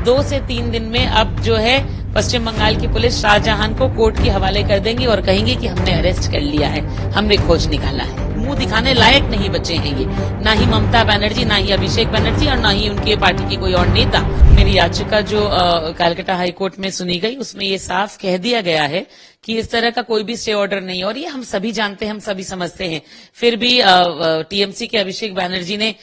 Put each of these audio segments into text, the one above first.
2 से 3 दिन में अब जो है पश्चिम बंगाल की पुलिस शाहजहां को कोर्ट के हवाले कर देंगी और कहेंगे कि हमने अरेस्ट कर लिया है, हमने खोज निकाला है। मुंह दिखाने लायक नहीं बचे हैं ये, ना ही ममता बनर्जी, ना ही अभिषेक बनर्जी और ना ही उनके पार्टी की कोई और नेता। मेरी याचिका जो कलकत्ता हाई कोर्ट में सुनी गई उसमें ये साफ कह दिया गया है कि इस तरह का कोई भी स्टे ऑर्डर नहीं है और ये हम सभी जानते हैं, हम सभी समझते हैं। फिर भी टीएमसी के अभिषेक बनर्जी ने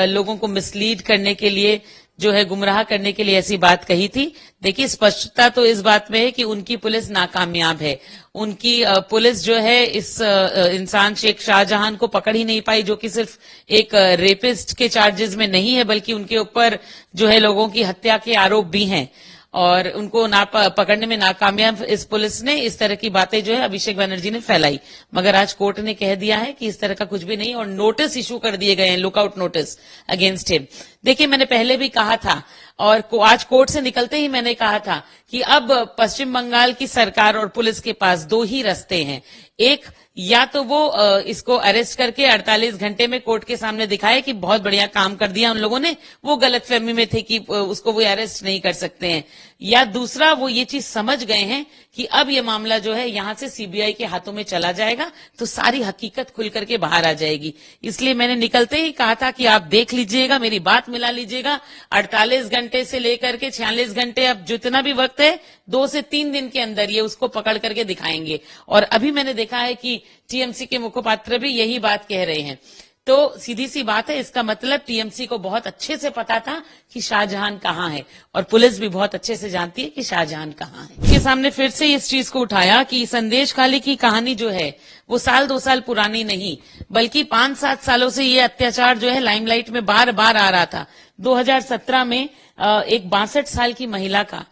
लोगों को मिसलीड करने के लिए जो है गुमराह करने के लिए ऐसी बात कही थी। देखिए स्पष्टता तो इस बात में है कि उनकी पुलिस नाकामयाब है। उनकी पुलिस जो है इस इंसान शेख शाहजहां को पकड़ ही नहीं पाई, जो कि सिर्फ एक रेपिस्ट के चार्जेस में नहीं है बल्कि उनके ऊपर जो है लोगों की हत्या के आरोप भी हैं और उनको पकड़ने में नाकामयाब इस पुलिस ने इस तरह की बातें जो है अभिषेक बनर्जी ने फैलाई। मगर आज कोर्ट ने कह दिया है कि इस तरह का कुछ भी नहीं और नोटिस इशू कर दिए गए हैं, लुकआउट नोटिस अगेंस्ट हिम। देखिए मैंने पहले भी कहा था और आज कोर्ट से निकलते ही मैंने कहा था कि अब पश्चिम बंगाल की सरकार और पुलिस के पास 2 ही रास्ते हैं। एक, या तो वो इसको अरेस्ट करके 48 घंटे में कोर्ट के सामने दिखाए कि बहुत बढ़िया काम कर दिया उन लोगों ने, वो गलतफहमी में थे कि उसको वो अरेस्ट नहीं कर सकते हैं। या दूसरा, वो ये चीज समझ गए हैं कि अब ये मामला जो है यहां से सीबीआई के हाथों में चला जाएगा तो सारी हकीकत खुल करके बाहर आ जाएगी। इसलिए मैंने निकलते ही कहा था कि आप देख लीजिएगा, मेरी बात मिला लीजिएगा, 48 घंटे से लेकर के 46 घंटे, अब जितना भी वक्त है 2 से 3 दिन के अंदर ये उसको पकड़ करके दिखाएंगे। और अभी मैंने देखा है कि टीएमसी के मुखपात्र भी यही बात कह रहे हैं। तो सीधी सी बात है, इसका मतलब टीएमसी को बहुत अच्छे से पता था कि शाहजहां कहां है और पुलिस भी बहुत अच्छे से जानती है कि शाहजहां कहां है। इसके सामने फिर से इस चीज को उठाया कि संदेश खाली की कहानी जो है वो साल 2 साल पुरानी नहीं बल्कि 5-7 सालों से ये अत्याचार जो है लाइमलाइट में बार बार आ रहा था। 2017 में एक 62 साल की महिला का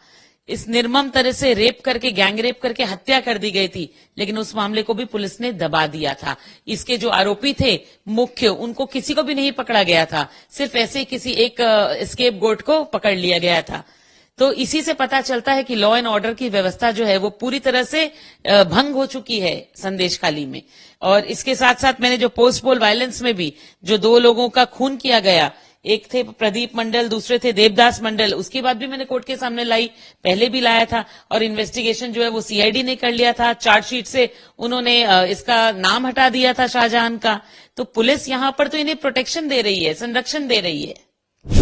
इस निर्मम तरह से रेप करके, गैंग रेप करके हत्या कर दी गई थी, लेकिन उस मामले को भी पुलिस ने दबा दिया था। इसके जो आरोपी थे मुख्य, उनको किसी को भी नहीं पकड़ा गया था, सिर्फ ऐसे किसी एक स्केप गोट को पकड़ लिया गया था। तो इसी से पता चलता है कि लॉ एंड ऑर्डर की व्यवस्था जो है वो पूरी तरह से भंग हो चुकी है संदेश खाली में। और इसके साथ साथ मैंने जो पोस्ट पोल वायलेंस में भी जो 2 लोगों का खून किया गया, एक थे प्रदीप मंडल, दूसरे थे देवदास मंडल, उसकी बात भी मैंने कोर्ट के सामने लाई, पहले भी लाया था। और इन्वेस्टिगेशन जो है वो सीआईडी ने कर लिया था, चार्जशीट से उन्होंने इसका नाम हटा दिया था शाहजहां का। तो पुलिस यहां पर तो इन्हें प्रोटेक्शन दे रही है, संरक्षण दे रही है।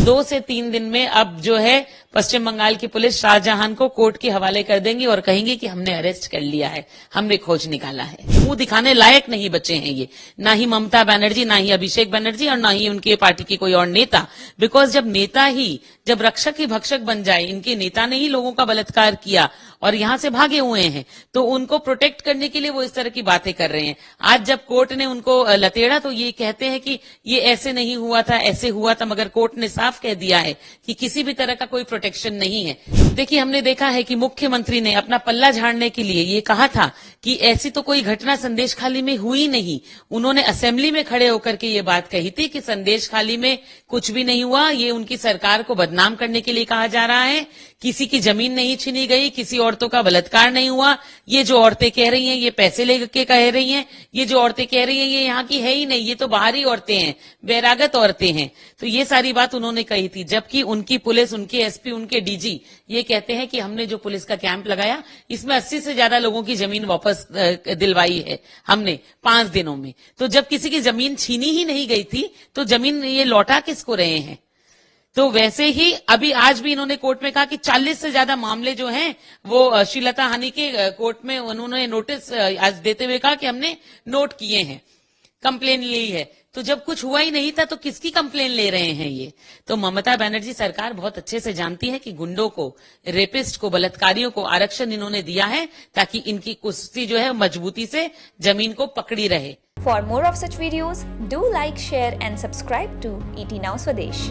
2 से 3 दिन में अब जो है पश्चिम बंगाल की पुलिस शाहजहां को कोर्ट के हवाले कर देंगी और कहेंगे कि हमने अरेस्ट कर लिया है, हमने खोज निकाला है। मुंह दिखाने लायक नहीं बचे हैं ये, ना ही ममता बनर्जी, ना ही अभिषेक बनर्जी और ना ही उनके पार्टी की कोई और नेता। बिकॉज जब नेता ही, जब रक्षक ही भक्षक बन जाए, इनके नेता ने ही लोगों का बलात्कार किया और यहां से भागे हुए हैं, तो उनको प्रोटेक्ट करने के लिए वो इस तरह की बातें कर रहे हैं। आज जब कोर्ट ने उनको लतेड़ा तो ये कहते हैं कि ये ऐसे नहीं हुआ था, ऐसे हुआ था, मगर कोर्ट ने साफ कह दिया है कि किसी भी तरह का कोई प्रोटेक्शन नहीं है। देखिए हमने देखा है कि मुख्यमंत्री ने अपना पल्ला झाड़ने के लिए ये कहा था कि ऐसी तो कोई घटना संदेश खाली में हुई नहीं। उन्होंने असेंबली में खड़े होकर के ये बात कही थी कि संदेश खाली में कुछ भी नहीं हुआ, ये उनकी सरकार को बदनाम करने के लिए कहा जा रहा है, किसी की जमीन नहीं छीनी गई, किसी औरतों का बलात्कार नहीं हुआ। ये जो औरतें कह रही हैं ये पैसे लेके कह रही हैं, ये जो औरतें कह रही हैं ये यहाँ की है ही नहीं, ये तो बाहरी औरतें हैं, बैरागत औरतें हैं। तो ये सारी बात उन्होंने कही थी, जबकि उनकी पुलिस, उनके एसपी, उनके डीजी ये कहते हैं कि हमने जो पुलिस का कैंप लगाया इसमें 80 से ज्यादा लोगों की जमीन वापस दिलवाई है हमने 5 दिनों में। तो जब किसी की जमीन छीनी ही नहीं गई थी तो जमीन ये लौटा किसको रहे हैं? तो वैसे ही अभी आज भी इन्होंने कोर्ट में कहा कि 40 से ज्यादा मामले जो हैं वो श्रीलता हानि के कोर्ट में उन्होंने नोटिस आज देते हुए कहा कि हमने नोट किए हैं, कंप्लेन ली है। तो जब कुछ हुआ ही नहीं था तो किसकी कंप्लेन ले रहे हैं ये? तो ममता बनर्जी सरकार बहुत अच्छे से जानती है कि गुंडों को, रेपिस्ट को, बलात्कारियों को आरक्षण इन्होंने दिया है ताकि इनकी कुश्ती जो है मजबूती से जमीन को पकड़ी रहे। For more of such videos, do like, share and subscribe to ET Now Swadesh.